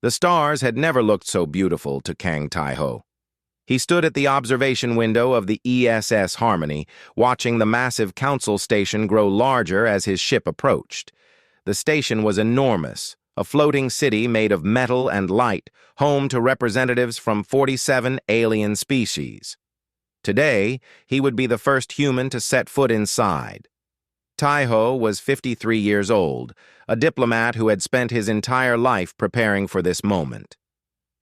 The stars had never looked so beautiful to Kang Tai-ho. He stood at the observation window of the ESS Harmony, watching the massive council station grow larger as his ship approached. The station was enormous, a floating city made of metal and light, home to representatives from 47 alien species. Today, he would be the first human to set foot inside. Tai-ho was 53 years old, a diplomat who had spent his entire life preparing for this moment.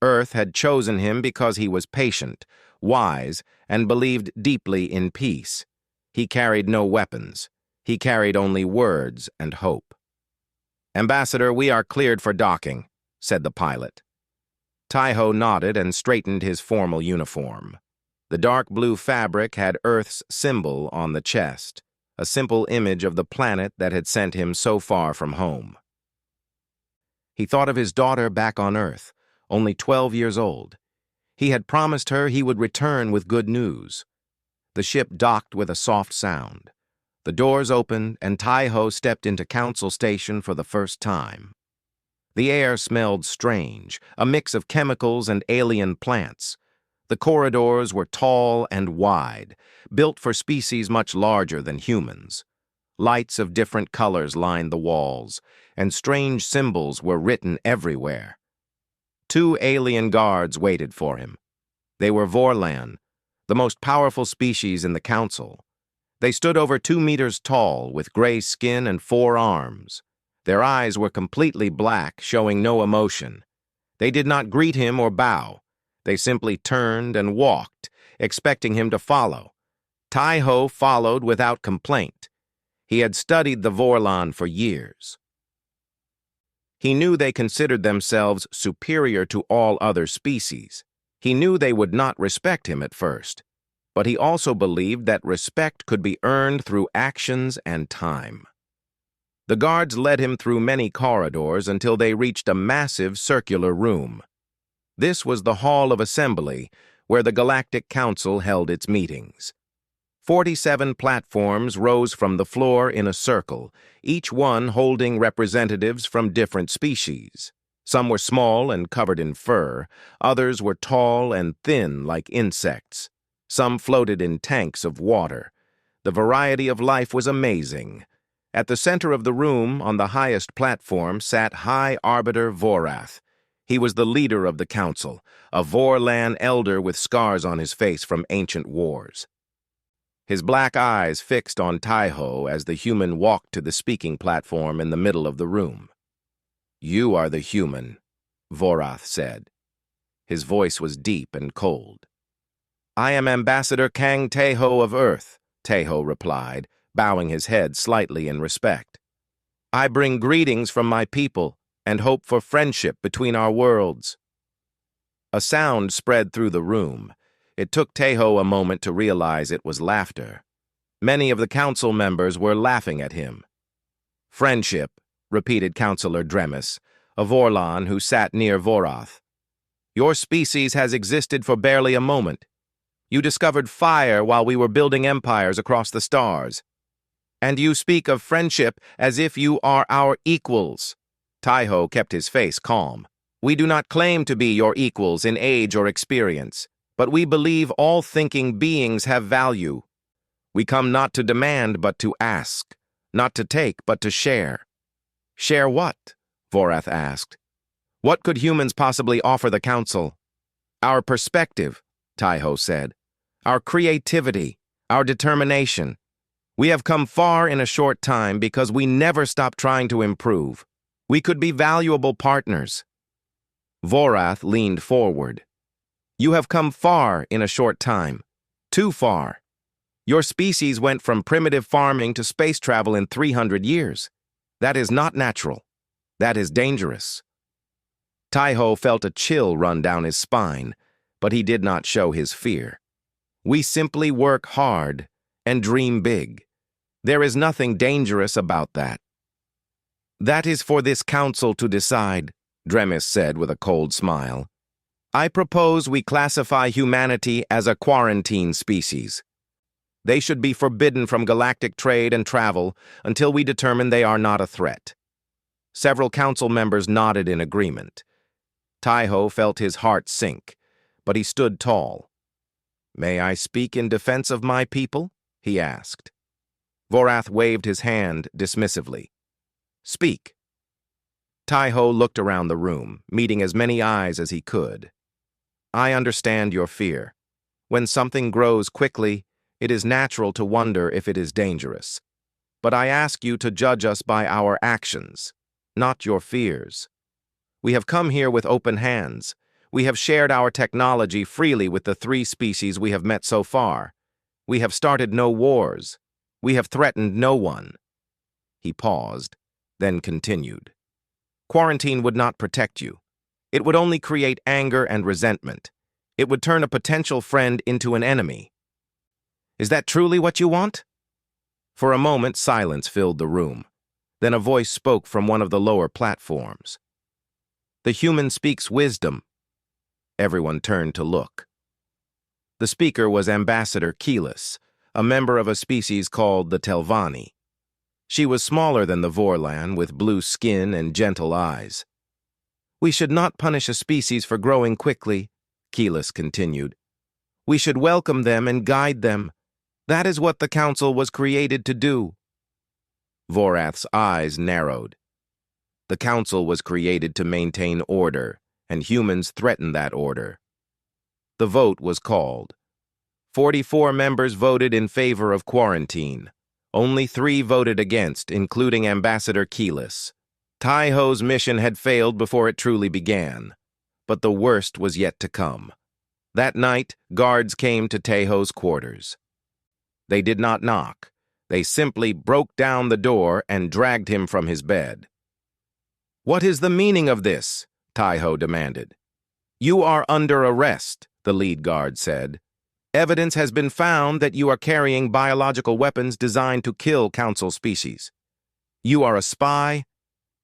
Earth had chosen him because he was patient, wise, and believed deeply in peace. He carried no weapons. He carried only words and hope. "Ambassador, we are cleared for docking," said the pilot. Tai-ho nodded and straightened his formal uniform. The dark blue fabric had Earth's symbol on the chest, a simple image of the planet that had sent him so far from home. He thought of his daughter back on Earth, only 12 years old. He had promised her he would return with good news. The ship docked with a soft sound. The doors opened, and Tai-ho stepped into Council Station for the first time. The air smelled strange, a mix of chemicals and alien plants. The corridors were tall and wide, built for species much larger than humans. Lights of different colors lined the walls, and strange symbols were written everywhere. 2 alien guards waited for him. They were Vorlan, the most powerful species in the council. They stood over 2 meters tall, with gray skin and 4 arms. Their eyes were completely black, showing no emotion. They did not greet him or bow. They simply turned and walked, expecting him to follow. Tai-ho followed without complaint. He had studied the Vorlan for years. He knew they considered themselves superior to all other species. He knew they would not respect him at first, but he also believed that respect could be earned through actions and time. The guards led him through many corridors until they reached a massive circular room. This was the Hall of Assembly, where the Galactic Council held its meetings. 47 platforms rose from the floor in a circle, each one holding representatives from different species. Some were small and covered in fur, others were tall and thin like insects. Some floated in tanks of water. The variety of life was amazing. At the center of the room, on the highest platform, sat High Arbiter Vorath. He was the leader of the council, a Vorlan elder with scars on his face from ancient wars. His black eyes fixed on Tai-ho as the human walked to the speaking platform in the middle of the room. "You are the human," Vorath said. His voice was deep and cold. "I am Ambassador Kang Tai-ho of Earth," Tai-ho replied, bowing his head slightly in respect. "I bring greetings from my people and hope for friendship between our worlds." A sound spread through the room. It took Tai-ho a moment to realize it was laughter. Many of the council members were laughing at him. "Friendship," repeated Councillor Dremis, a Vorlan who sat near Vorath. "Your species has existed for barely a moment. You discovered fire while we were building empires across the stars. And you speak of friendship as if you are our equals." Tai-ho kept his face calm. "We do not claim to be your equals in age or experience, but we believe all thinking beings have value. We come not to demand but to ask, not to take but to share." "Share what?" Vorath asked. "What could humans possibly offer the council?" "Our perspective," Tai-ho said. "Our creativity, our determination. We have come far in a short time because we never stop trying to improve. We could be valuable partners." Vorath leaned forward. "You have come far in a short time. Too far. Your species went from primitive farming to space travel in 300 years. That is not natural. That is dangerous." Tai-ho felt a chill run down his spine, but he did not show his fear. "We simply work hard and dream big. There is nothing dangerous about that." "That is for this council to decide," Dremis said with a cold smile. "I propose we classify humanity as a quarantine species. They should be forbidden from galactic trade and travel until we determine they are not a threat." Several council members nodded in agreement. Taiho felt his heart sink, but he stood tall. "May I speak in defense of my people?" he asked. Vorath waved his hand dismissively. "Speak." Taiho looked around the room, meeting as many eyes as he could. "I understand your fear. When something grows quickly, it is natural to wonder if it is dangerous. But I ask you to judge us by our actions, not your fears. We have come here with open hands. We have shared our technology freely with the 3 species we have met so far. We have started no wars. We have threatened no one." He paused, then continued. "Quarantine would not protect you. It would only create anger and resentment. It would turn a potential friend into an enemy. Is that truly what you want?" For a moment, silence filled the room. Then a voice spoke from one of the lower platforms. "The human speaks wisdom." Everyone turned to look. The speaker was Ambassador Keyless, a member of a species called the Telvanni. She was smaller than the Vorlan, with blue skin and gentle eyes. "We should not punish a species for growing quickly," Keyless continued. "We should welcome them and guide them. That is what the Council was created to do." Vorath's eyes narrowed. The Council was created to maintain order, and humans threatened that order. The vote was called. 44 members voted in favor of quarantine. Only 3 voted against, including Ambassador Keyless. Taiho's mission had failed before it truly began, but the worst was yet to come. That night, guards came to Taiho's quarters. They did not knock. They simply broke down the door and dragged him from his bed. "What is the meaning of this?" Taiho demanded. "You are under arrest," the lead guard said. "Evidence has been found that you are carrying biological weapons designed to kill Council species. You are a spy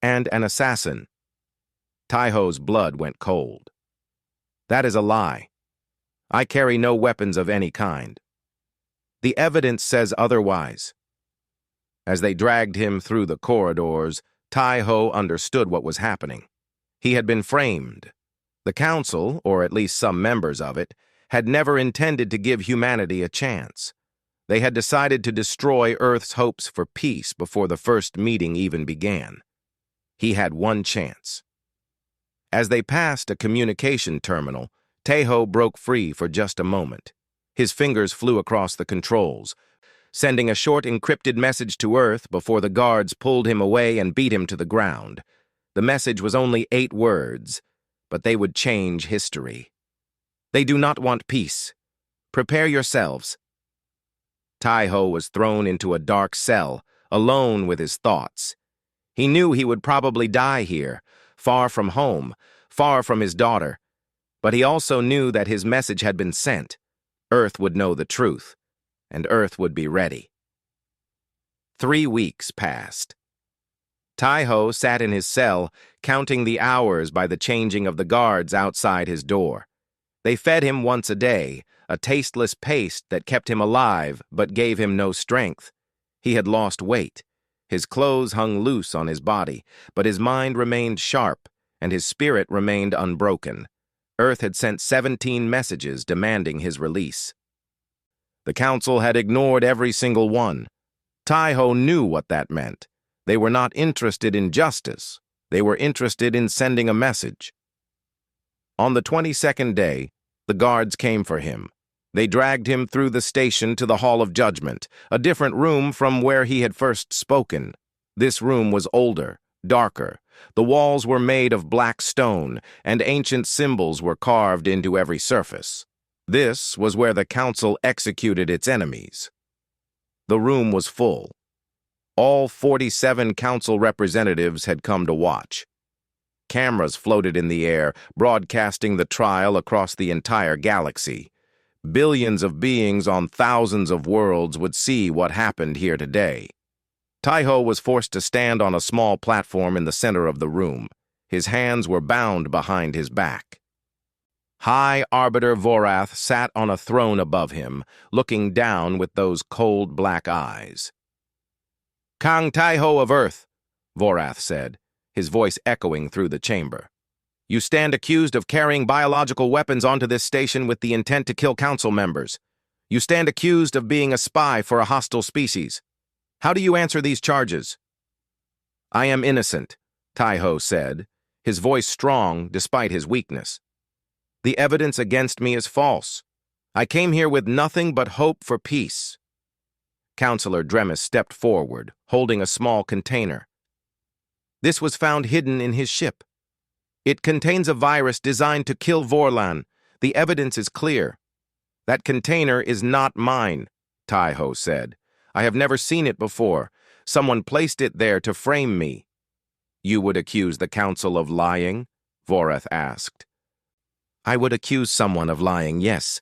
and an assassin." Taiho's blood went cold. "That is a lie. I carry no weapons of any kind. The evidence says otherwise." As they dragged him through the corridors, Taiho understood what was happening. He had been framed. The Council, or at least some members of it, had never intended to give humanity a chance. They had decided to destroy Earth's hopes for peace before the first meeting even began. He had one chance. As they passed a communication terminal, Taiho broke free for just a moment. His fingers flew across the controls, sending a short encrypted message to Earth before the guards pulled him away and beat him to the ground. The message was only 8 words, but they would change history. "They do not want peace. Prepare yourselves." Taiho was thrown into a dark cell, alone with his thoughts. He knew he would probably die here, far from home, far from his daughter. But he also knew that his message had been sent. Earth would know the truth, and Earth would be ready. 3 weeks passed. Taiho sat in his cell, counting the hours by the changing of the guards outside his door. They fed him once a day, a tasteless paste that kept him alive but gave him no strength. He had lost weight. His clothes hung loose on his body, but his mind remained sharp, and his spirit remained unbroken. Earth had sent 17 messages demanding his release. The Council had ignored every single one. Taiho knew what that meant. They were not interested in justice. They were interested in sending a message. On the 22nd day, the guards came for him. They dragged him through the station to the Hall of Judgment, a different room from where he had first spoken. This room was older, darker. The walls were made of black stone, and ancient symbols were carved into every surface. This was where the Council executed its enemies. The room was full. All 47 Council representatives had come to watch. Cameras floated in the air, broadcasting the trial across the entire galaxy. Billions of beings on thousands of worlds would see what happened here today. Taiho was forced to stand on a small platform in the center of the room. His hands were bound behind his back. High Arbiter Vorath sat on a throne above him, looking down with those cold black eyes. "Kang Taiho of Earth," Vorath said, his voice echoing through the chamber. You stand accused of carrying biological weapons onto this station with the intent to kill council members. You stand accused of being a spy for a hostile species. How do you answer these charges?" "I am innocent," Tai-Ho said, his voice strong despite his weakness. "The evidence against me is false. I came here with nothing but hope for peace." Counselor Dremis stepped forward, holding a small container. "This was found hidden in his ship. It contains a virus designed to kill Vorlan. The evidence is clear." "That container is not mine," Tai-Ho said. "I have never seen it before. Someone placed it there to frame me." "You would accuse the council of lying?" Vorath asked. "I would accuse someone of lying, yes,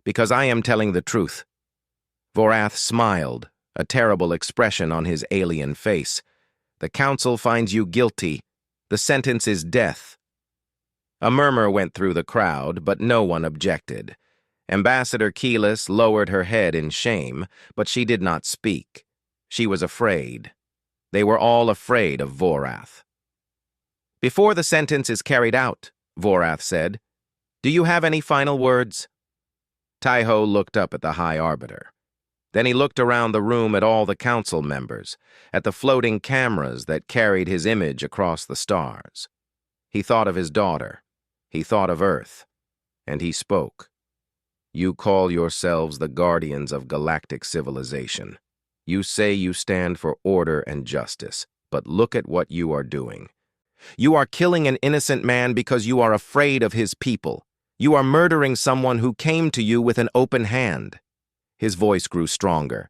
because I am telling the truth." Vorath smiled, a terrible expression on his alien face. "The council finds you guilty. The sentence is death." A murmur went through the crowd, but no one objected. Ambassador Keyless lowered her head in shame, but she did not speak. She was afraid. They were all afraid of Vorath. "Before the sentence is carried out," Vorath said, "do you have any final words?" Tai-Ho looked up at the High Arbiter. Then he looked around the room at all the council members, at the floating cameras that carried his image across the stars. He thought of his daughter. He thought of Earth. And he spoke. "You call yourselves the guardians of galactic civilization. You say you stand for order and justice, but look at what you are doing. You are killing an innocent man because you are afraid of his people. You are murdering someone who came to you with an open hand." His voice grew stronger.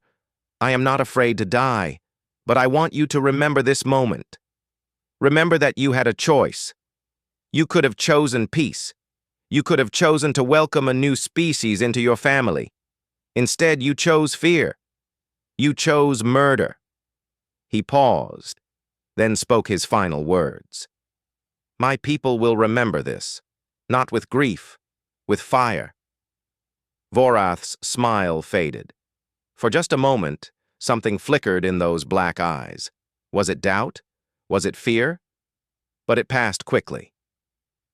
"I am not afraid to die, but I want you to remember this moment. Remember that you had a choice. You could have chosen peace. You could have chosen to welcome a new species into your family. Instead, you chose fear. You chose murder." He paused, then spoke his final words. "My people will remember this, not with grief, with fire." Vorath's smile faded. For just a moment, something flickered in those black eyes. Was it doubt? Was it fear? But it passed quickly.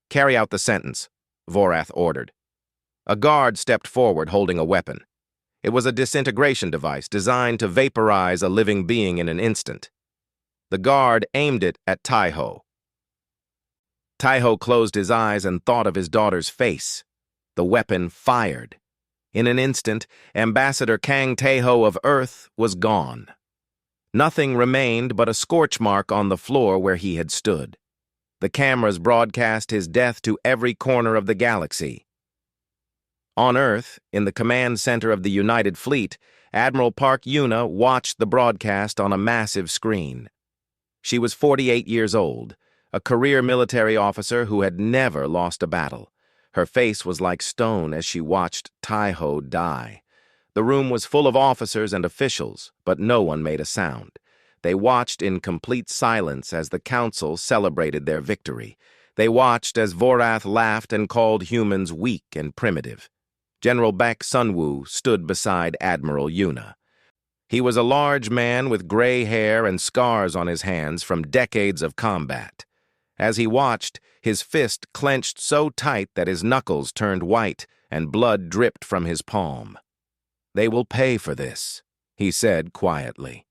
"Carry out the sentence," Vorath ordered. A guard stepped forward holding a weapon. It was a disintegration device designed to vaporize a living being in an instant. The guard aimed it at Tai-Ho. Tai-Ho closed his eyes and thought of his daughter's face. The weapon fired. In an instant, Ambassador Kang Tae-Ho of Earth was gone. Nothing remained but a scorch mark on the floor where he had stood. The cameras broadcast his death to every corner of the galaxy. On Earth, in the command center of the United Fleet, Admiral Park Yuna watched the broadcast on a massive screen. She was 48 years old, a career military officer who had never lost a battle. Her face was like stone as she watched Tai-Ho die. The room was full of officers and officials, but no one made a sound. They watched in complete silence as the council celebrated their victory. They watched as Vorath laughed and called humans weak and primitive. General Baek Sunwoo stood beside Admiral Yuna. He was a large man with gray hair and scars on his hands from decades of combat. As he watched, his fist clenched so tight that his knuckles turned white and blood dripped from his palm. "They will pay for this," he said quietly.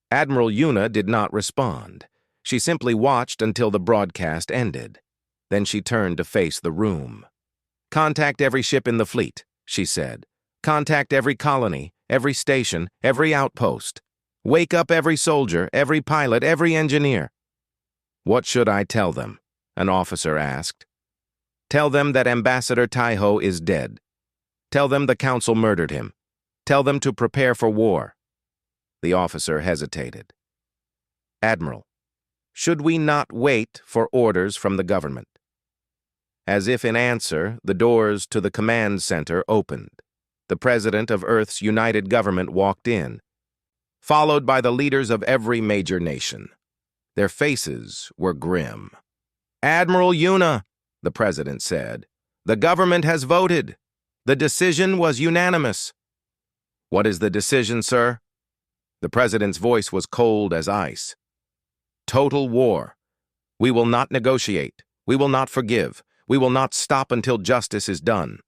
Admiral Yuna did not respond. She simply watched until the broadcast ended. Then she turned to face the room. "Contact every ship in the fleet," she said. "Contact every colony, every station, every outpost. Wake up every soldier, every pilot, every engineer." "What should I tell them?" an officer asked. "Tell them that Ambassador Tai-Ho is dead. Tell them the council murdered him. Tell them to prepare for war." The officer hesitated. "Admiral, should we not wait for orders from the government?" As if in answer, the doors to the command center opened. The president of Earth's united government walked in, followed by the leaders of every major nation. Their faces were grim. "Admiral Yuna," the president said, "the government has voted. The decision was unanimous." "What is the decision, sir?" The president's voice was cold as ice. "Total war. We will not negotiate. We will not forgive. We will not stop until justice is done."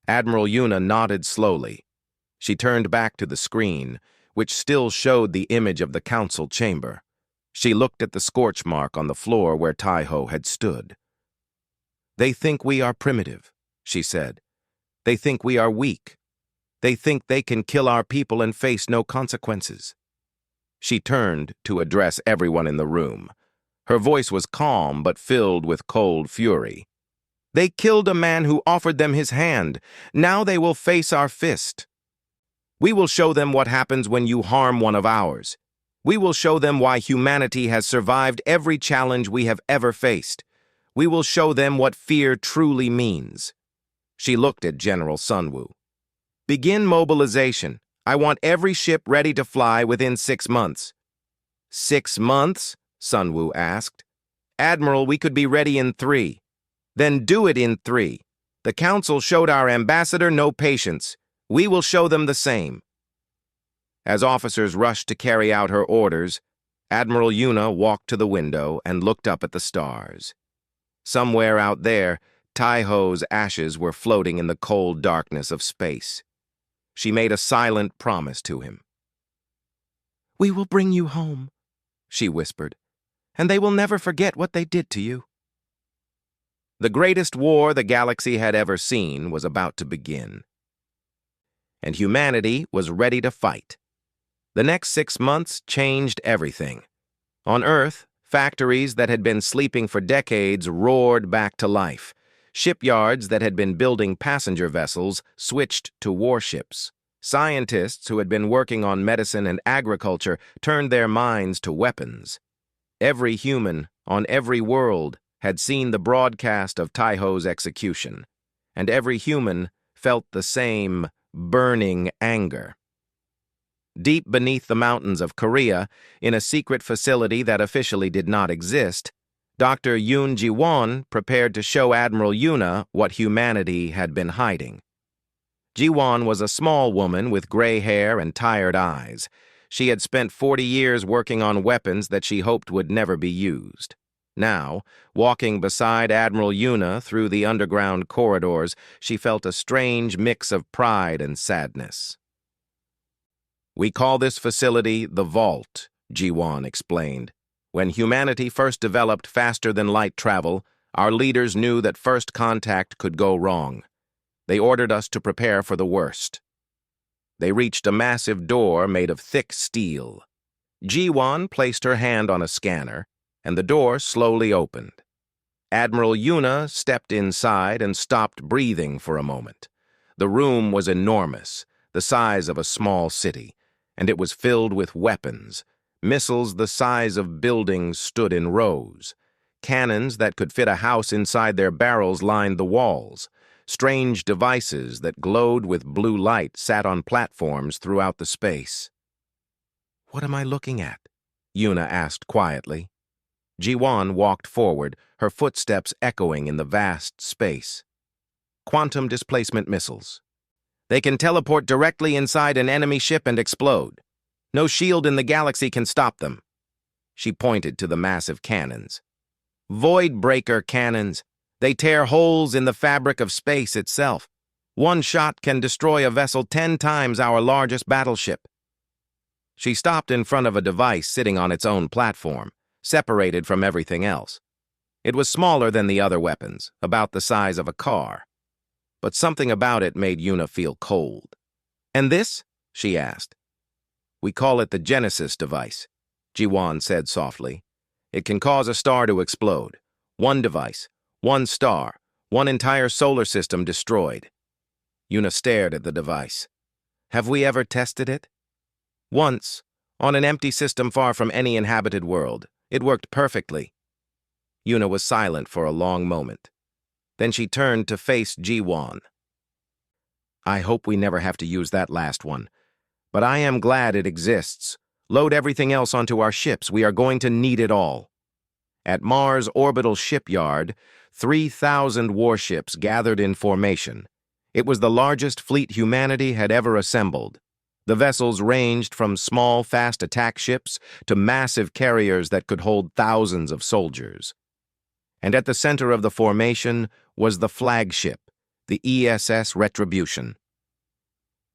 Admiral Yuna nodded slowly. She turned back to the screen, which still showed the image of the council chamber. She looked at the scorch mark on the floor where Taiho had stood. "They think we are primitive," she said. "They think we are weak. They think they can kill our people and face no consequences." She turned to address everyone in the room. Her voice was calm but filled with cold fury. "They killed a man who offered them his hand. Now they will face our fist. We will show them what happens when you harm one of ours. We will show them why humanity has survived every challenge we have ever faced. We will show them what fear truly means." She looked at General Sunwoo. "Begin mobilization. I want every ship ready to fly within 6 months." "6 months?" Sunwoo asked. "Admiral, we could be ready in 3. "Then do it in 3. The council showed our ambassador no patience. We will show them the same." As officers rushed to carry out her orders, Admiral Yuna walked to the window and looked up at the stars. Somewhere out there, Taiho's ashes were floating in the cold darkness of space. She made a silent promise to him. "We will bring you home," she whispered, "and they will never forget what they did to you." The greatest war the galaxy had ever seen was about to begin, and humanity was ready to fight. The next 6 months changed everything. On Earth, factories that had been sleeping for decades roared back to life. Shipyards that had been building passenger vessels switched to warships. Scientists who had been working on medicine and agriculture turned their minds to weapons. Every human on every world had seen the broadcast of Taiho's execution, and every human felt the same burning anger. Deep beneath the mountains of Korea, in a secret facility that officially did not exist, Dr. Yoon Ji-won prepared to show Admiral Yuna what humanity had been hiding. Ji-won was a small woman with gray hair and tired eyes. She had spent 40 years working on weapons that she hoped would never be used. Now, walking beside Admiral Yuna through the underground corridors, she felt a strange mix of pride and sadness. "We call this facility the Vault," Ji-won explained. "When humanity first developed faster-than-light travel, our leaders knew that first contact could go wrong. They ordered us to prepare for the worst." They reached a massive door made of thick steel. Ji-won placed her hand on a scanner, and the door slowly opened. Admiral Yuna stepped inside and stopped breathing for a moment. The room was enormous, the size of a small city, and it was filled with weapons. Missiles the size of buildings stood in rows. Cannons that could fit a house inside their barrels lined the walls. Strange devices that glowed with blue light sat on platforms throughout the space. "What am I looking at?" Yuna asked quietly. Ji-won walked forward, her footsteps echoing in the vast space. "Quantum displacement missiles. They can teleport directly inside an enemy ship and explode. No shield in the galaxy can stop them." She pointed to the massive cannons. "Void breaker cannons. They tear holes in the fabric of space itself. One shot can destroy a vessel 10 times our largest battleship." She stopped in front of a device sitting on its own platform, separated from everything else. It was smaller than the other weapons, about the size of a car. But something about it made Yuna feel cold. "And this?" she asked. "We call it the Genesis device," Ji-won said softly. "It can cause a star to explode. One device, one star, one entire solar system destroyed." Yuna stared at the device. "Have we ever tested it?" "Once, on an empty system far from any inhabited world. It worked perfectly." Yuna was silent for a long moment. Then she turned to face Ji-won. "I hope we never have to use that last one. But I am glad it exists. Load everything else onto our ships. We are going to need it all." At Mars' orbital shipyard, 3,000 warships gathered in formation. It was the largest fleet humanity had ever assembled. The vessels ranged from small, fast attack ships to massive carriers that could hold thousands of soldiers. and at the center of the formation was the flagship, the ESS Retribution.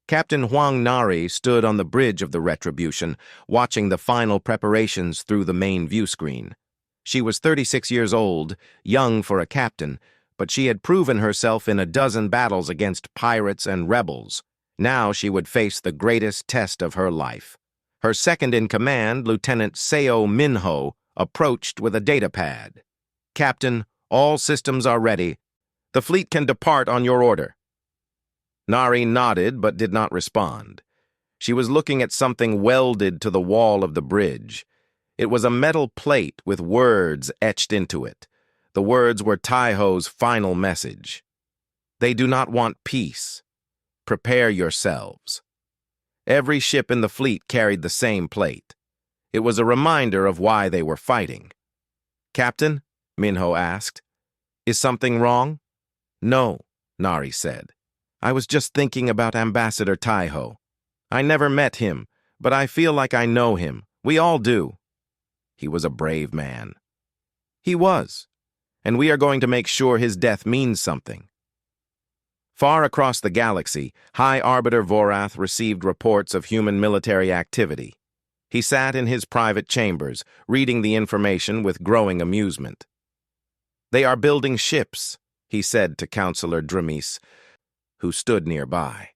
Captain Huang Nari stood on the bridge of the Retribution, watching the final preparations through the main view screen. She was 36 years old, young for a captain, but she had proven herself in a dozen battles against pirates and rebels. Now she would face the greatest test of her life. Her second-in-command, Lieutenant Seo Minho, approached with a datapad. "Captain, all systems are ready. The fleet can depart on your order." Nari nodded but did not respond. She was looking at something welded to the wall of the bridge. It was a metal plate with words etched into it. The words were Taiho's final message. "They do not want peace. Prepare yourselves." Every ship in the fleet carried the same plate. It was a reminder of why they were fighting. "Captain?" Minho asked. "Is something wrong?" "No," Nari said. "I was just thinking about Ambassador Taiho. I never met him, but I feel like I know him. We all do." "He was a brave man." "He was, and we are going to make sure his death means something." Far across the galaxy, High Arbiter Vorath received reports of human military activity. He sat in his private chambers, reading the information with growing amusement. "They are building ships," he said to Counselor Dramis, who stood nearby.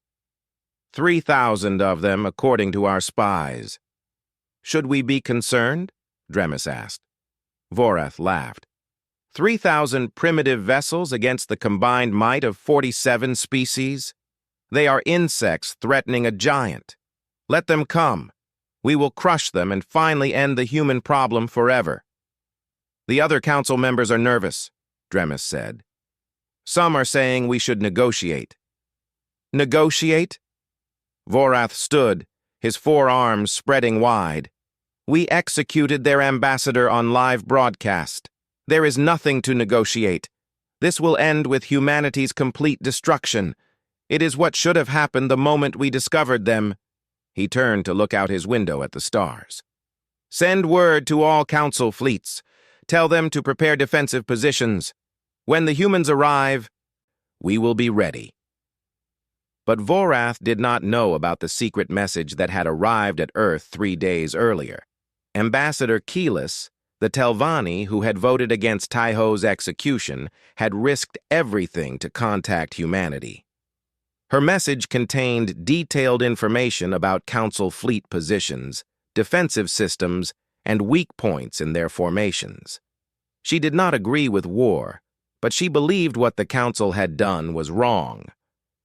3,000 of them, according to our spies. "Should we be concerned?" Dramis asked. Vorath laughed. 3,000 primitive vessels against the combined might of 47 species? They are insects threatening a giant. Let them come. We will crush them and finally end the human problem forever. "The other council members are nervous," Dramis said. "Some are saying we should negotiate." "Negotiate?" Vorath stood, his forearms spreading wide. "We executed their ambassador on live broadcast. There is nothing to negotiate. This will end with humanity's complete destruction. It is what should have happened the moment we discovered them." He turned to look out his window at the stars. "Send word to all council fleets. Tell them to prepare defensive positions. When the humans arrive, we will be ready." But Vorath did not know about the secret message that had arrived at Earth 3 days earlier. Ambassador Keyless, the Telvanni who had voted against Taiho's execution, had risked everything to contact humanity. Her message contained detailed information about Council fleet positions, defensive systems, and weak points in their formations. She did not agree with war, but she believed what the Council had done was wrong.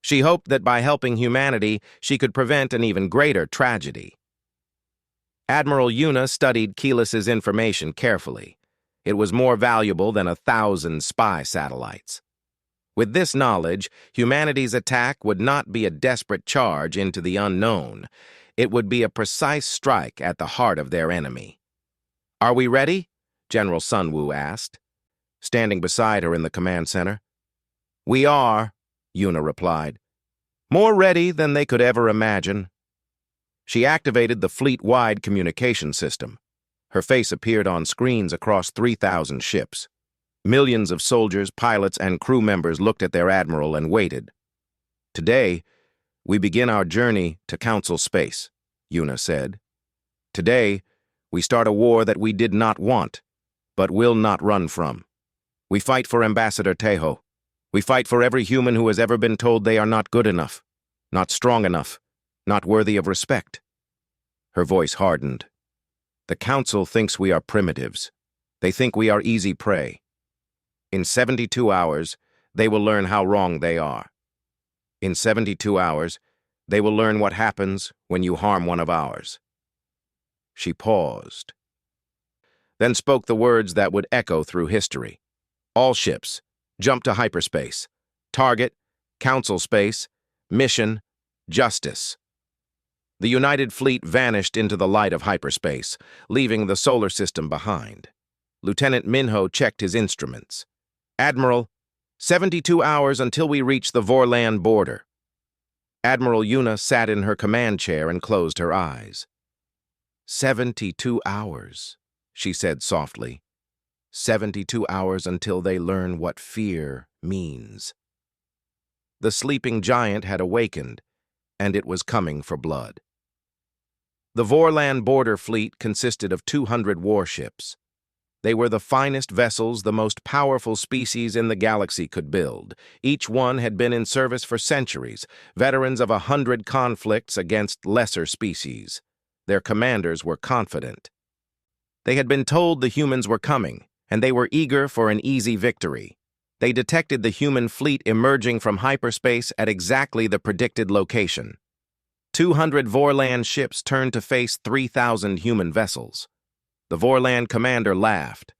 She hoped that by helping humanity, she could prevent an even greater tragedy. Admiral Yuna studied Keyless's information carefully. It was more valuable than 1,000 spy satellites. With this knowledge, humanity's attack would not be a desperate charge into the unknown. It would be a precise strike at the heart of their enemy. "Are we ready?" General Sunwoo asked, standing beside her in the command center. "We are," Yuna replied. "More ready than they could ever imagine." She activated the fleet-wide communication system. Her face appeared on screens across 3,000 ships. Millions of soldiers, pilots, and crew members looked at their admiral and waited. "Today, we begin our journey to Council space," Yuna said. "Today, we start a war that we did not want, but will not run from. We fight for Ambassador Taiho. We fight for every human who has ever been told they are not good enough, not strong enough, not worthy of respect." Her voice hardened. "The Council thinks we are primitives. They think we are easy prey. In 72 hours, they will learn how wrong they are. In 72 hours, they will learn what happens when you harm one of ours." She paused, then spoke the words that would echo through history. "All ships, jump to hyperspace. Target, Council space, mission, justice." The United Fleet vanished into the light of hyperspace, leaving the solar system behind. Lieutenant Minho checked his instruments. "Admiral, 72 hours until we reach the Vorlan border." Admiral Yuna sat in her command chair and closed her eyes. 72 hours, she said softly. 72 hours until they learn what fear means. The sleeping giant had awakened, and it was coming for blood. The Vorland border fleet consisted of 200 warships. They were the finest vessels the most powerful species in the galaxy could build. Each one had been in service for centuries, veterans of 100 conflicts against lesser species. Their commanders were confident. They had been told the humans were coming, and they were eager for an easy victory. They detected the human fleet emerging from hyperspace at exactly the predicted location. 200 Vorland ships turned to face 3,000 human vessels. The Vorland commander laughed.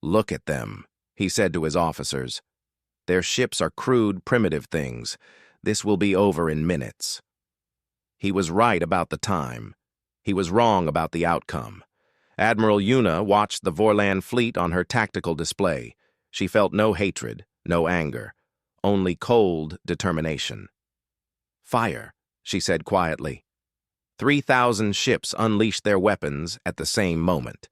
"Look at them," he said to his officers. "Their ships are crude, primitive things. This will be over in minutes." He was right about the time. He was wrong about the outcome. Admiral Una watched the Vorland fleet on her tactical display. She felt no hatred, no anger, only cold determination. "Fire," she said quietly. 3,000 ships unleashed their weapons at the same moment.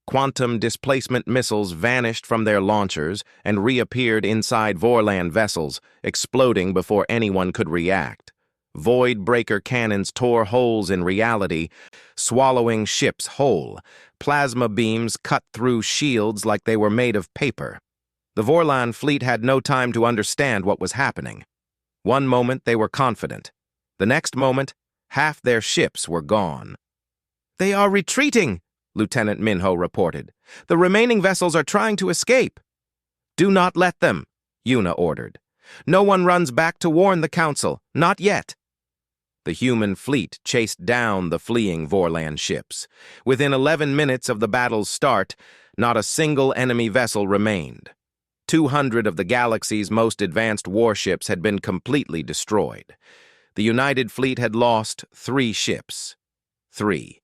Quantum displacement missiles vanished from their launchers and reappeared inside Vorland vessels, exploding before anyone could react. Void breaker cannons tore holes in reality, swallowing ships whole. Plasma beams cut through shields like they were made of paper. The Vorland fleet had no time to understand what was happening. One moment they were confident. The next moment, half their ships were gone. "They are retreating," Lieutenant Minho reported. "The remaining vessels are trying to escape." "Do not let them," Una ordered. "No one runs back to warn the Council, not yet." The human fleet chased down the fleeing Vorland ships. Within 11 minutes of the battle's start, not a single enemy vessel remained. 200 of the galaxy's most advanced warships had been completely destroyed. The United Fleet had lost 3 ships. 3.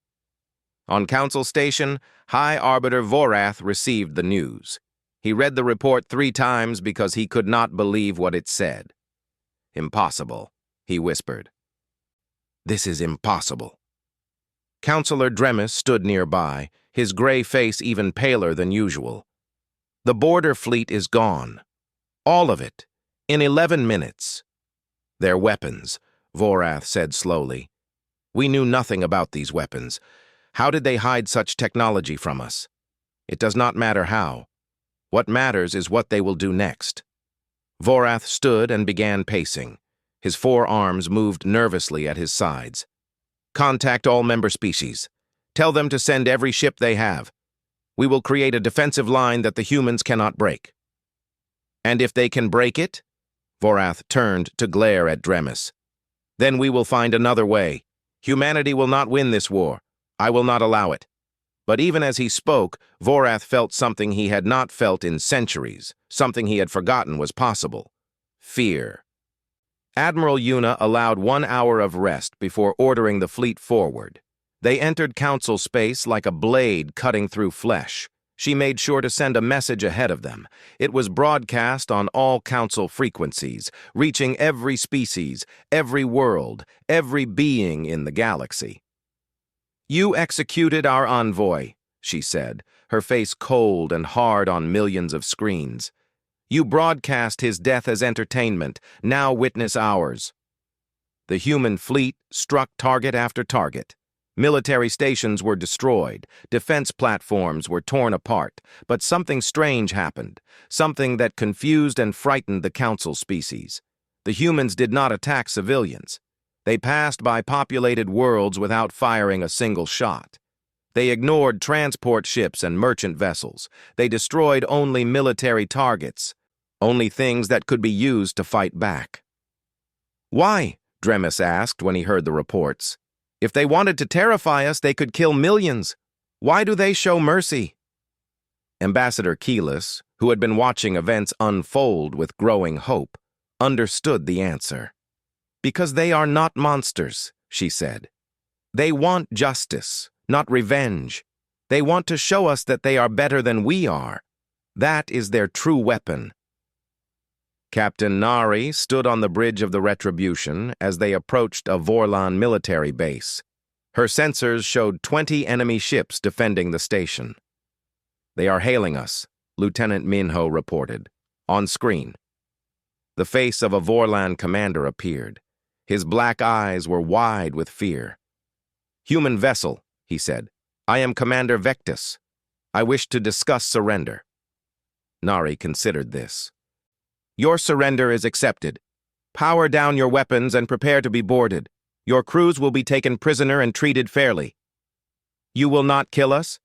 On Council Station, High Arbiter Vorath received the news. He read the report 3 times because he could not believe what it said. "Impossible," he whispered. "This is impossible." Councillor Dremis stood nearby, his gray face even paler than usual. "The border fleet is gone. All of it. In 11 minutes. Their weapons," Vorath said slowly. "We knew nothing about these weapons. How did they hide such technology from us? It does not matter how. What matters is what they will do next." Vorath stood and began pacing. His forearms moved nervously at his sides. "Contact all member species. Tell them to send every ship they have. We will create a defensive line that the humans cannot break." "And if they can break it?" Vorath turned to glare at Dremis. "Then we will find another way. Humanity will not win this war. I will not allow it." But even as he spoke, Vorath felt something he had not felt in centuries, something he had forgotten was possible. Fear. Admiral Una allowed 1 hour of rest before ordering the fleet forward. They entered Council space like a blade cutting through flesh. She made sure to send a message ahead of them. It was broadcast on all Council frequencies, reaching every species, every world, every being in the galaxy. "You executed our envoy," she said, her face cold and hard on millions of screens. "You broadcast his death as entertainment. Now witness ours." The human fleet struck target after target. Military stations were destroyed, defense platforms were torn apart, but something strange happened, something that confused and frightened the Council species. The humans did not attack civilians. They passed by populated worlds without firing a single shot. They ignored transport ships and merchant vessels. They destroyed only military targets, only things that could be used to fight back. "Why?" Dremis asked when he heard the reports. "If they wanted to terrify us, they could kill millions. Why do they show mercy?" Ambassador Keyless, who had been watching events unfold with growing hope, understood the answer. "Because they are not monsters," she said. "They want justice, not revenge. They want to show us that they are better than we are. That is their true weapon." Captain Nari stood on the bridge of the Retribution as they approached a Vorlan military base. Her sensors showed 20 enemy ships defending the station. "They are hailing us," Lieutenant Minho reported. On screen. The face of a Vorlan commander appeared. His black eyes were wide with fear. "Human vessel," he said. "I am Commander Vectus. I wish to discuss surrender." Nari considered this. "Your surrender is accepted. Power down your weapons and prepare to be boarded. Your crews will be taken prisoner and treated fairly." "You will not kill us?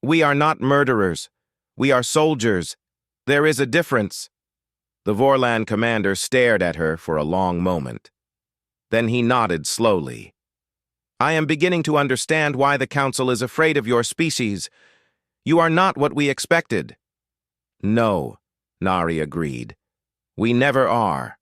We are not murderers. We are soldiers. There is a difference." The Vorlan commander stared at her for a long moment. Then he nodded slowly. "I am beginning to understand why the Council is afraid of your species. You are not what we expected." "No," Nari agreed. "We never are."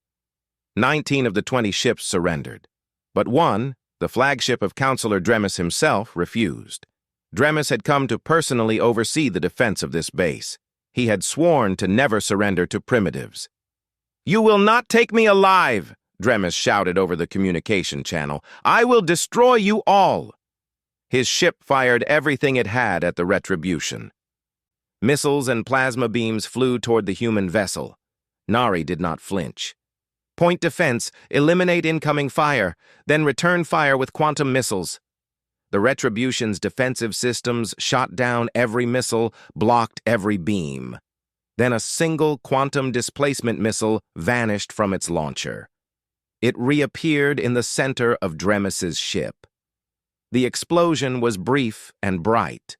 19 of the 20 ships surrendered. But one, the flagship of Councillor Dremis himself, refused. Dremis had come to personally oversee the defense of this base. He had sworn to never surrender to primitives. "You will not take me alive!" Dremis shouted over the communication channel. "I will destroy you all!" His ship fired everything it had at the Retribution. Missiles and plasma beams flew toward the human vessel. Nari did not flinch. "Point defense, eliminate incoming fire, then return fire with quantum missiles." The Retribution's defensive systems shot down every missile, blocked every beam. Then a single quantum displacement missile vanished from its launcher. It reappeared in the center of Dremis's ship. The explosion was brief and bright.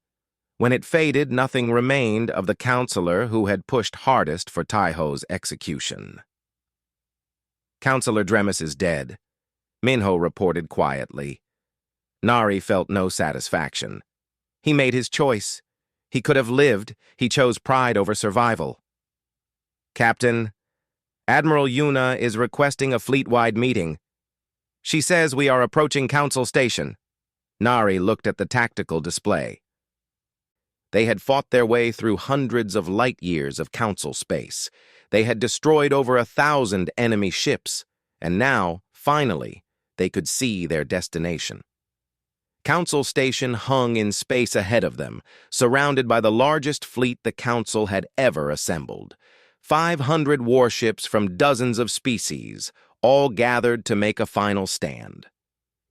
When it faded, nothing remained of the counselor who had pushed hardest for Taiho's execution. "Councillor Dremis is dead," Minho reported quietly. Nari felt no satisfaction. He made his choice. He could have lived. He chose pride over survival. "Captain, Admiral Yuna is requesting a fleet-wide meeting. She says we are approaching Council Station." Nari looked at the tactical display. They had fought their way through hundreds of light-years of Council space. They had destroyed over 1,000 enemy ships, and now, finally, they could see their destination. Council Station hung in space ahead of them, surrounded by the largest fleet the Council had ever assembled. 500 warships from dozens of species, all gathered to make a final stand.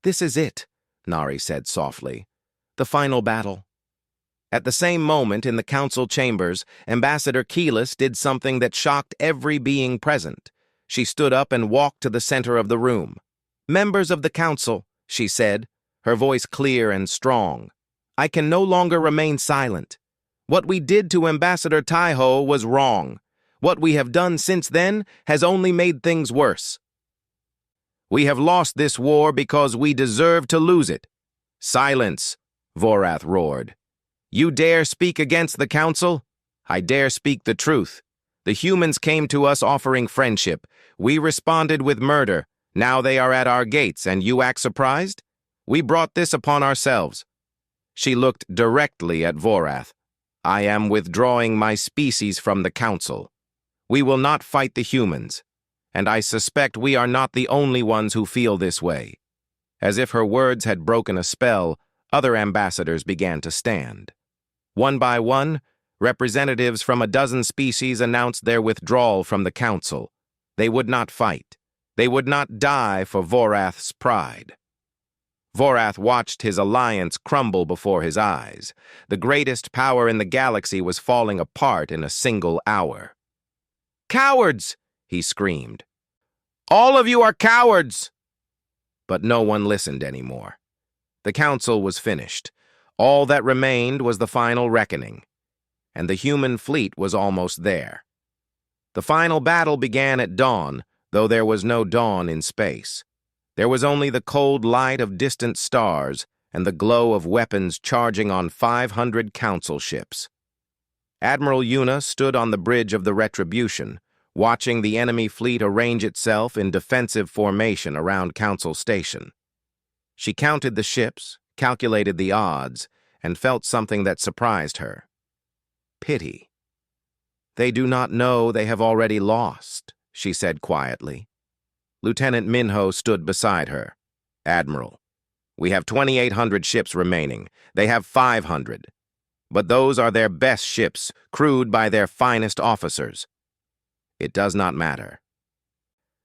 "This is it," Nari said softly. "The final battle." At the same moment in the Council chambers, Ambassador Keyless did something that shocked every being present. She stood up and walked to the center of the room. "Members of the Council," she said, her voice clear and strong, "I can no longer remain silent. What we did to Ambassador Taiho was wrong. What we have done since then has only made things worse. We have lost this war because we deserve to lose it." "Silence," Vorath roared. "You dare speak against the Council? I dare speak the truth. The humans came to us offering friendship. We responded with murder. Now they are at our gates, and you act surprised? We brought this upon ourselves." She looked directly at Vorath. "I am withdrawing my species from the Council. We will not fight the humans, and I suspect we are not the only ones who feel this way." As if her words had broken a spell, other ambassadors began to stand. One by one, representatives from a dozen species announced their withdrawal from the Council. They would not fight. They would not die for Vorath's pride. Vorath watched his alliance crumble before his eyes. The greatest power in the galaxy was falling apart in a single hour. "Cowards!" he screamed. "All of you are cowards!" But no one listened anymore. The Council was finished. All that remained was the final reckoning, and the human fleet was almost there. The final battle began at dawn, though there was no dawn in space. There was only the cold light of distant stars and the glow of weapons charging on 500 Council ships. Admiral Yuna stood on the bridge of the Retribution, watching the enemy fleet arrange itself in defensive formation around Council Station. She counted the ships, calculated the odds, and felt something that surprised her. Pity. "They do not know they have already lost," she said quietly. Lieutenant Minho stood beside her. "Admiral, we have 2,800 ships remaining. They have 500. But those are their best ships, crewed by their finest officers. It does not matter.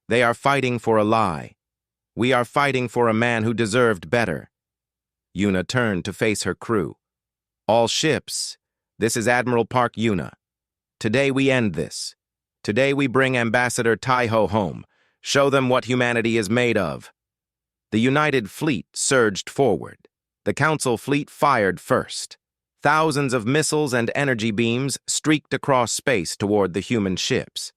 They are fighting for a lie. We are fighting for a man who deserved better. Yuna turned to face her crew. All ships, this is Admiral Park Yuna. Today we end this. Today we bring Ambassador Taiho home, show them what humanity is made of. The United Fleet surged forward. The Council fleet fired first. Thousands of missiles and energy beams streaked across space toward the human ships.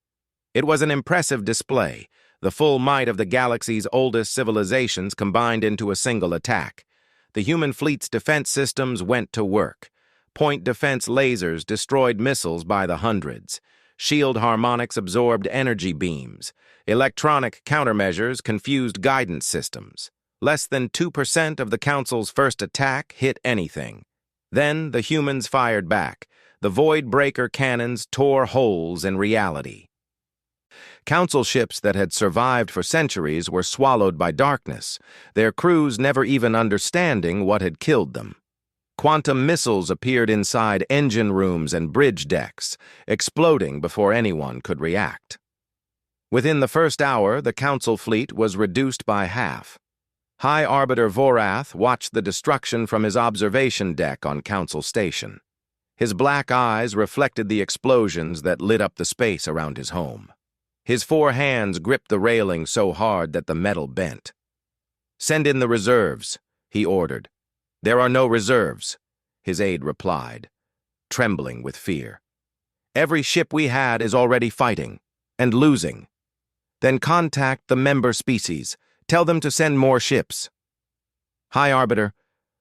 It was an impressive display, the full might of the galaxy's oldest civilizations combined into a single attack. The human fleet's defense systems went to work. Point defense lasers destroyed missiles by the hundreds. Shield harmonics absorbed energy beams. Electronic countermeasures confused guidance systems. Less than 2% of the Council's first attack hit anything. Then the humans fired back. The Void Breaker cannons tore holes in reality. Council ships that had survived for centuries were swallowed by darkness, their crews never even understanding what had killed them. Quantum missiles appeared inside engine rooms and bridge decks, exploding before anyone could react. Within the first hour, the Council fleet was reduced by half. High Arbiter Vorath watched the destruction from his observation deck on Council Station. His black eyes reflected the explosions that lit up the space around his home. His 4 hands gripped the railing so hard that the metal bent. "Send in the reserves," he ordered. "There are no reserves," his aide replied, trembling with fear. "Every ship we had is already fighting, and losing." "Then contact the member species. Tell them to send more ships." "High Arbiter,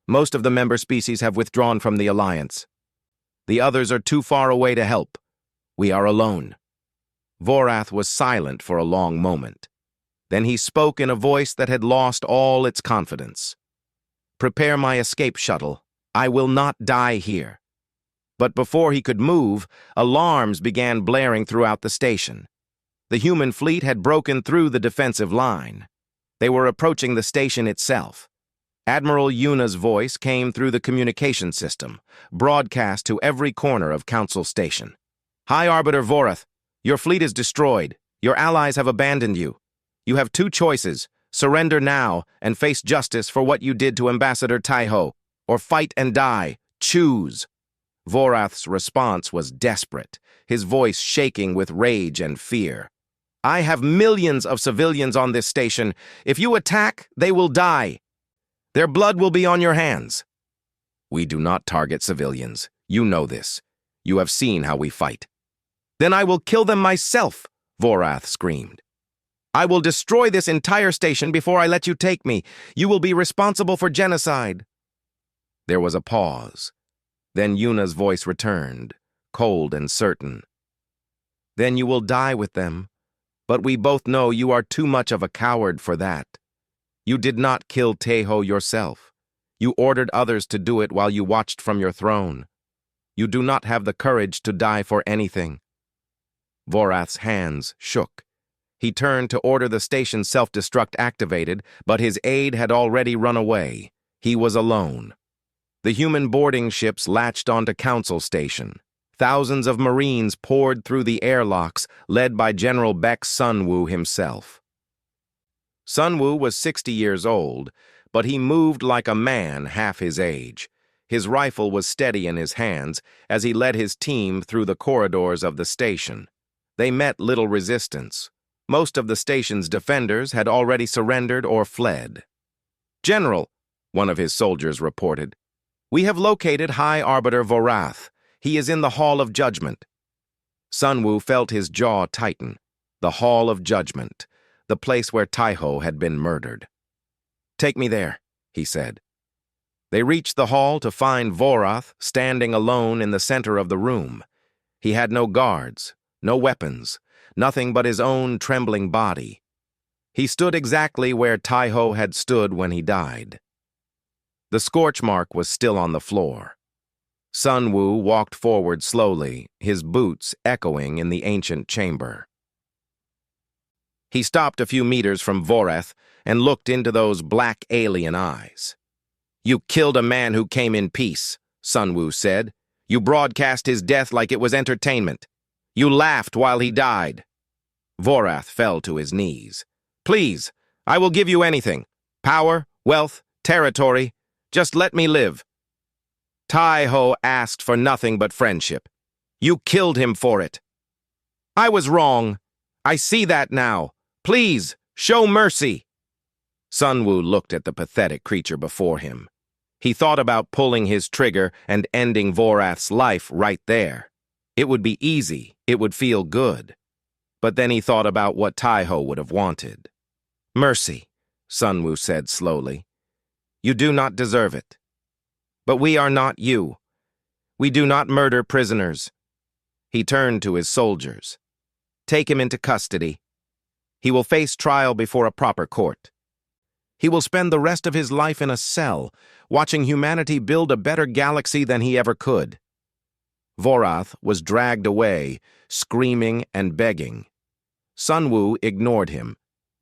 most of the member species have withdrawn from the Alliance. The others are too far away to help. We are alone." Vorath was silent for a long moment. Then he spoke in a voice that had lost all its confidence. "Prepare my escape shuttle. I will not die here." But before he could move, alarms began blaring throughout the station. The human fleet had broken through the defensive line. They were approaching the station itself. Admiral Yuna's voice came through the communication system, broadcast to every corner of Council Station. "High Arbiter Vorath, your fleet is destroyed. Your allies have abandoned you. You have 2 choices. Surrender now and face justice for what you did to Ambassador Taiho, or fight and die. Choose." Vorath's response was desperate, his voice shaking with rage and fear. "I have millions of civilians on this station. If you attack, they will die. Their blood will be on your hands." "We do not target civilians. You know this. You have seen how we fight." "Then I will kill them myself," Vorath screamed. "I will destroy this entire station before I let you take me. You will be responsible for genocide." There was a pause. Then Yuna's voice returned, cold and certain. "Then you will die with them. But we both know you are too much of a coward for that. You did not kill Taiho yourself. You ordered others to do it while you watched from your throne. You do not have the courage to die for anything." Vorath's hands shook. He turned to order the station's self-destruct activated, but his aide had already run away. He was alone. The human boarding ships latched onto Council Station. Thousands of Marines poured through the airlocks, led by General Baek Sunwoo himself. Sunwoo was 60 years old, but he moved like a man half his age. His rifle was steady in his hands as he led his team through the corridors of the station. They met little resistance. Most of the station's defenders had already surrendered or fled. "General," one of his soldiers reported, "we have located High Arbiter Vorath. He is in the Hall of Judgment." Sunwoo felt his jaw tighten. The Hall of Judgment, the place where Taiho had been murdered. "Take me there," he said. They reached the hall to find Vorath standing alone in the center of the room. He had no guards, no weapons, nothing but his own trembling body. He stood exactly where Taiho had stood when he died. The scorch mark was still on the floor. Sunwoo walked forward slowly, his boots echoing in the ancient chamber. He stopped a few meters from Vorath and looked into those black alien eyes. "You killed a man who came in peace," Sunwoo said. You broadcast his death like it was entertainment. You laughed while he died. Vorath fell to his knees. Please, I will give you anything. Power, wealth, territory. Just let me live. Tai-Ho asked for nothing but friendship. You killed him for it. I was wrong. I see that now. Please, show mercy. Sunwoo looked at the pathetic creature before him. He thought about pulling his trigger and ending Vorath's life right there. It would be easy. It would feel good. But then he thought about what Tai-Ho would have wanted. Mercy, Sunwoo said slowly. You do not deserve it. But we are not you. We do not murder prisoners. He turned to his soldiers. Take him into custody. He will face trial before a proper court. He will spend the rest of his life in a cell, watching humanity build a better galaxy than he ever could. Vorath was dragged away, screaming and begging. Sunwoo ignored him.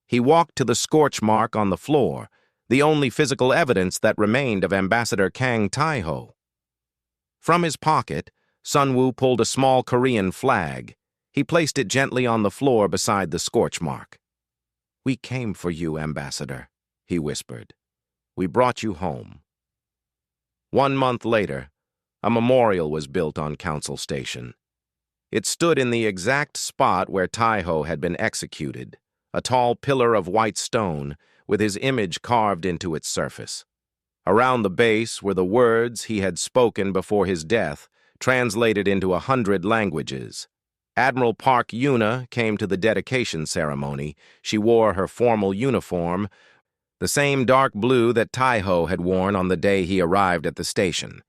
He walked to the scorch mark on the floor, the only physical evidence that remained of Ambassador Kang Tai-Ho. From his pocket, Sunwoo pulled a small Korean flag. He placed it gently on the floor beside the scorch mark. We came for you, Ambassador, he whispered. We brought you home. 1 month later, a memorial was built on Council Station. It stood in the exact spot where Tai-Ho had been executed, a tall pillar of white stone with his image carved into its surface. Around the base were the words he had spoken before his death, translated into 100 languages. Admiral Park Yuna came to the dedication ceremony. She wore her formal uniform, the same dark blue that Tai-Ho had worn on the day he arrived at the station.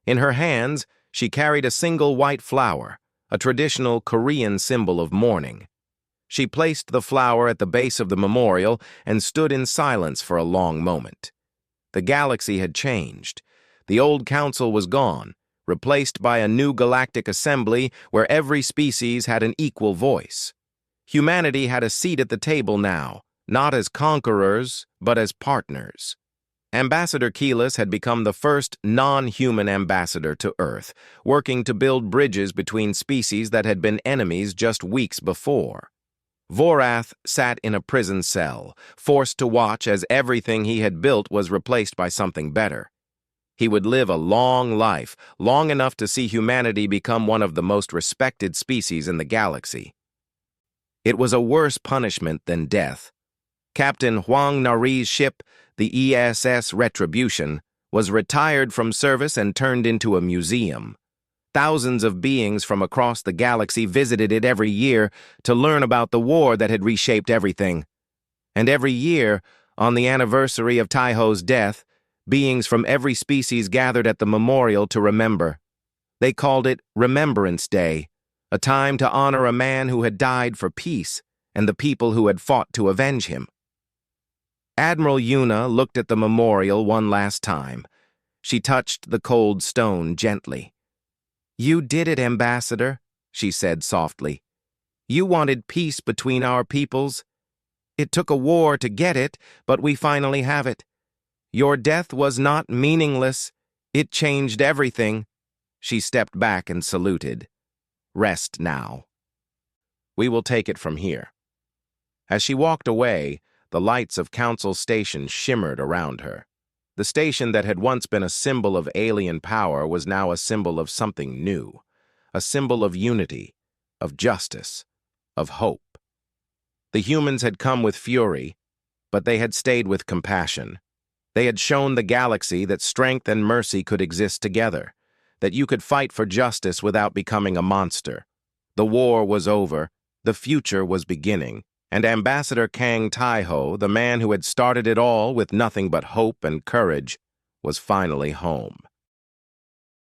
In her hands, she carried a single white flower, a traditional Korean symbol of mourning. She placed the flower at the base of the memorial and stood in silence for a long moment. The galaxy had changed. The old council was gone, replaced by a new galactic assembly where every species had an equal voice. Humanity had a seat at the table now, not as conquerors, but as partners. Ambassador Keyless had become the first non-human ambassador to Earth, working to build bridges between species that had been enemies just weeks before. Vorath sat in a prison cell, forced to watch as everything he had built was replaced by something better. He would live a long life, long enough to see humanity become one of the most respected species in the galaxy. It was a worse punishment than death. Captain Huang Nari's ship, the ESS Retribution, was retired from service and turned into a museum. Thousands of beings from across the galaxy visited it every year to learn about the war that had reshaped everything. And every year, on the anniversary of Tai-Ho's death, beings from every species gathered at the memorial to remember. They called it Remembrance Day, a time to honor a man who had died for peace and the people who had fought to avenge him. Admiral Yuna looked at the memorial one last time. She touched the cold stone gently. You did it, Ambassador, she said softly. You wanted peace between our peoples. It took a war to get it, but we finally have it. Your death was not meaningless. It changed everything. She stepped back and saluted. Rest now. We will take it from here. As she walked away, the lights of Council Station shimmered around her. The station that had once been a symbol of alien power was now a symbol of something new, a symbol of unity, of justice, of hope. The humans had come with fury, but they had stayed with compassion. They had shown the galaxy that strength and mercy could exist together, that you could fight for justice without becoming a monster. The war was over, the future was beginning, and Ambassador Kang Tai-Ho, the man who had started it all with nothing but hope and courage, was finally home.